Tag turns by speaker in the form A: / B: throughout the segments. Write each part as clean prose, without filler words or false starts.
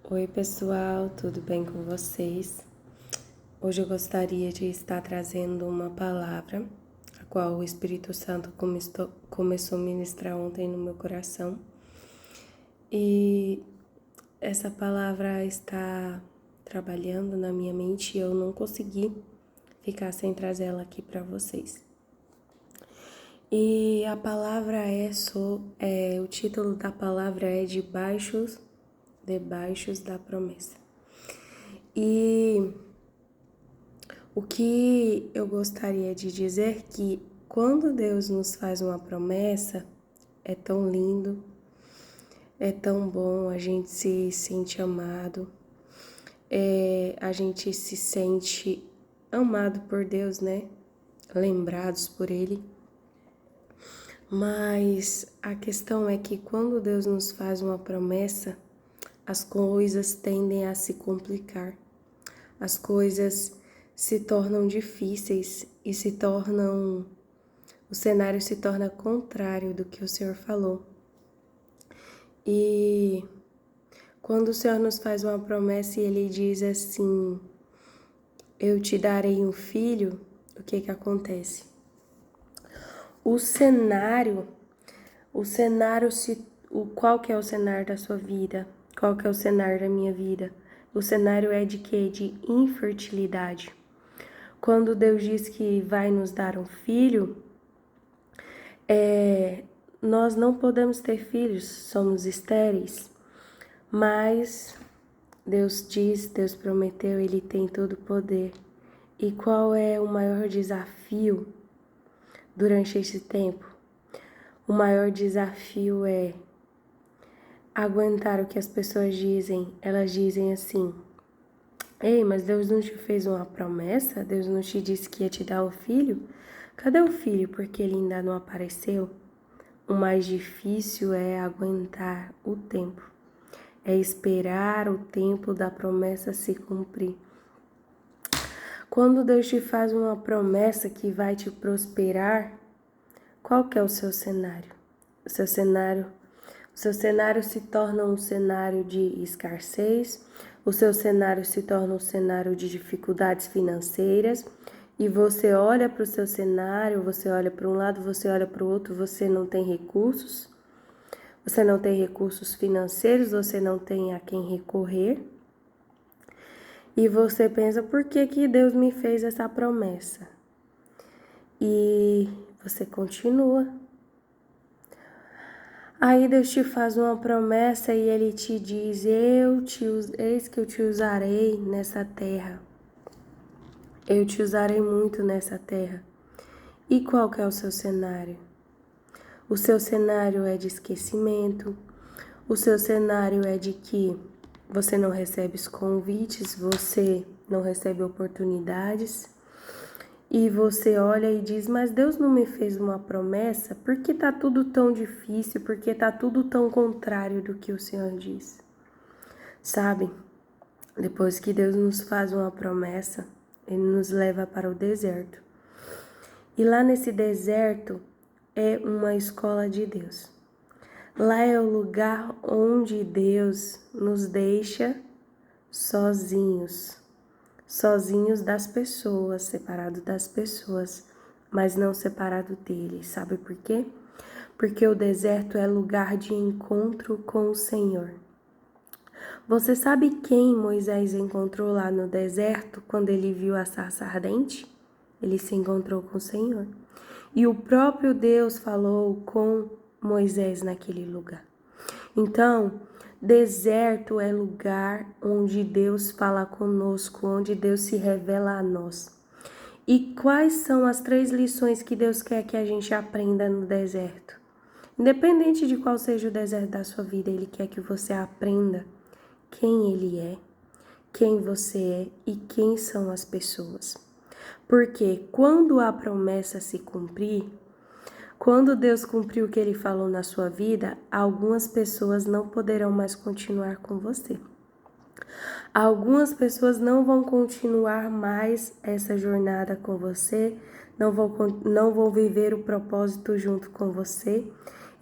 A: Oi pessoal, tudo bem com vocês? Hoje eu gostaria de estar trazendo uma palavra, a qual o Espírito Santo começou a ministrar ontem no meu coração. E essa palavra está trabalhando na minha mente e eu não consegui ficar sem trazer ela aqui para vocês. E a palavra o título da palavra é Debaixo da Promessa. E o que eu gostaria de dizer que quando Deus nos faz uma promessa, é tão lindo, é tão bom, a gente se sente amado, a gente se sente amado por Deus, né? Lembrados por Ele. Mas a questão é que quando Deus nos faz uma promessa, as coisas tendem a se complicar. As coisas se tornam difíceis e o cenário se torna contrário do que o Senhor falou. E quando o Senhor nos faz uma promessa e Ele diz assim, eu te darei um filho, o que acontece? Qual que é o cenário da sua vida? Qual que é o cenário da minha vida? O cenário é de quê? De infertilidade. Quando Deus diz que vai nos dar um filho, nós não podemos ter filhos, somos estéreis, mas Deus prometeu, Ele tem todo o poder. E qual é o maior desafio durante esse tempo? O maior desafio é aguentar o que as pessoas dizem. Elas dizem assim, ei, mas Deus não te fez uma promessa? Deus não te disse que ia te dar o filho? Cadê o filho? Porque ele ainda não apareceu? O mais difícil é aguentar o tempo. É esperar o tempo da promessa se cumprir. Quando Deus te faz uma promessa que vai te prosperar, qual que é o seu cenário? O seu cenário se torna um cenário de escassez, o seu cenário se torna um cenário de dificuldades financeiras, e você olha para o seu cenário, você olha para um lado, você olha para o outro, você não tem recursos financeiros, você não tem a quem recorrer, e você pensa, por que que Deus me fez essa promessa? E você continua. Aí Deus te faz uma promessa e Ele te diz, eis que eu te usarei nessa terra. Eu te usarei muito nessa terra. E qual que é o seu cenário? O seu cenário é de esquecimento. O seu cenário é de que você não recebe os convites, você não recebe oportunidades. E você olha e diz, mas Deus não me fez uma promessa? Por que tá tudo tão difícil? Por que tá tudo tão contrário do que o Senhor diz? Sabe, depois que Deus nos faz uma promessa, Ele nos leva para o deserto. E lá nesse deserto é uma escola de Deus. Lá é o lugar onde Deus nos deixa sozinhos das pessoas, separado das pessoas, mas não separado dele. Sabe por quê? Porque o deserto é lugar de encontro com o Senhor. Você sabe quem Moisés encontrou lá no deserto quando ele viu a sarça ardente? Ele se encontrou com o Senhor. E o próprio Deus falou com Moisés naquele lugar. Então, deserto é lugar onde Deus fala conosco, onde Deus se revela a nós. E quais são as 3 lições que Deus quer que a gente aprenda no deserto? Independente de qual seja o deserto da sua vida, Ele quer que você aprenda quem Ele é, quem você é e quem são as pessoas. Porque quando a promessa se cumprir, quando Deus cumpriu o que Ele falou na sua vida, algumas pessoas não poderão mais continuar com você. Algumas pessoas não vão continuar mais essa jornada com você, não vão viver o propósito junto com você.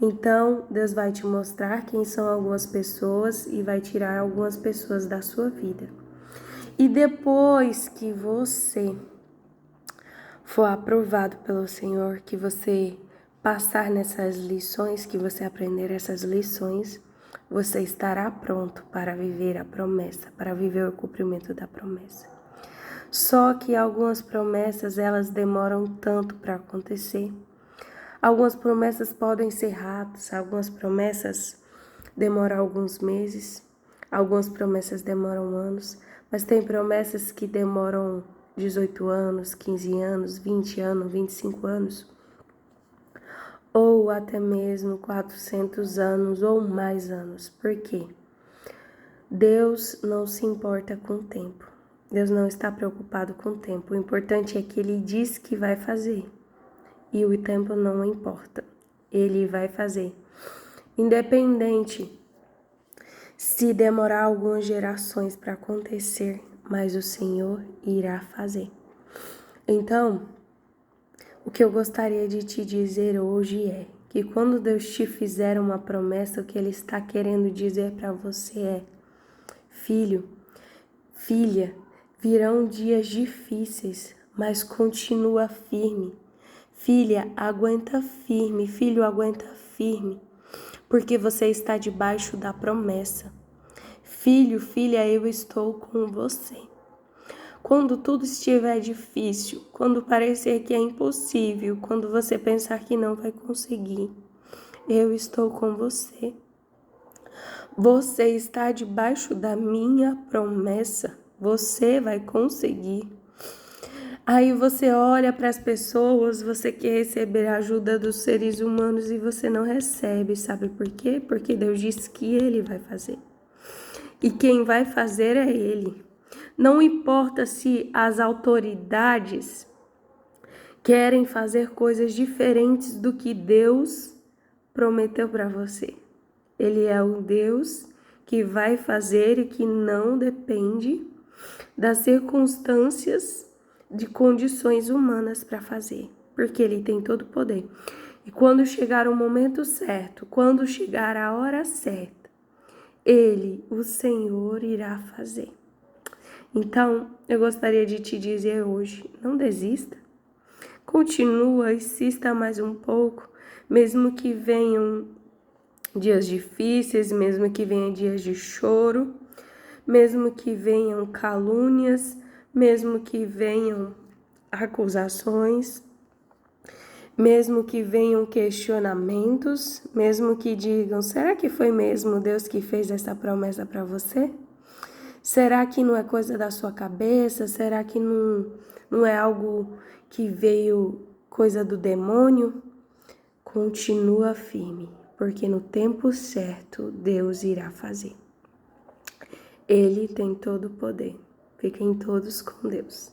A: Então, Deus vai te mostrar quem são algumas pessoas e vai tirar algumas pessoas da sua vida. E depois que você for aprovado pelo Senhor, que você passar nessas lições, que você aprender essas lições, você estará pronto para viver a promessa, para viver o cumprimento da promessa. Só que algumas promessas, elas demoram tanto para acontecer. Algumas promessas podem ser rápidas, algumas promessas demoram alguns meses, algumas promessas demoram anos, mas tem promessas que demoram 18 anos, 15 anos, 20 anos, 25 anos, ou até mesmo 400 anos ou mais anos. Por quê? Deus não se importa com o tempo. Deus não está preocupado com o tempo. O importante é que Ele diz que vai fazer. E o tempo não importa. Ele vai fazer. Independente se demorar algumas gerações para acontecer, mas o Senhor irá fazer. Então, o que eu gostaria de te dizer hoje é que quando Deus te fizer uma promessa, o que Ele está querendo dizer para você é: filho, filha, virão dias difíceis, mas continua firme. Filha, aguenta firme, filho, aguenta firme, porque você está debaixo da promessa. Filho, filha, eu estou com você. Quando tudo estiver difícil, quando parecer que é impossível, quando você pensar que não vai conseguir, eu estou com você. Você está debaixo da minha promessa. Você vai conseguir. Aí você olha para as pessoas, você quer receber a ajuda dos seres humanos e você não recebe. Sabe por quê? Porque Deus disse que Ele vai fazer. E quem vai fazer é Ele. Não importa se as autoridades querem fazer coisas diferentes do que Deus prometeu para você. Ele é um Deus que vai fazer e que não depende das circunstâncias, de condições humanas para fazer, porque Ele tem todo o poder. E quando chegar o momento certo, quando chegar a hora certa, Ele, o Senhor, irá fazer. Então, eu gostaria de te dizer hoje, não desista. Continua, insista mais um pouco, mesmo que venham dias difíceis, mesmo que venham dias de choro, mesmo que venham calúnias, mesmo que venham acusações, mesmo que venham questionamentos, mesmo que digam: será que foi mesmo Deus que fez essa promessa para você? Será que não é coisa da sua cabeça? Será que não é algo que veio coisa do demônio? Continua firme, porque no tempo certo Deus irá fazer. Ele tem todo o poder. Fiquem todos com Deus.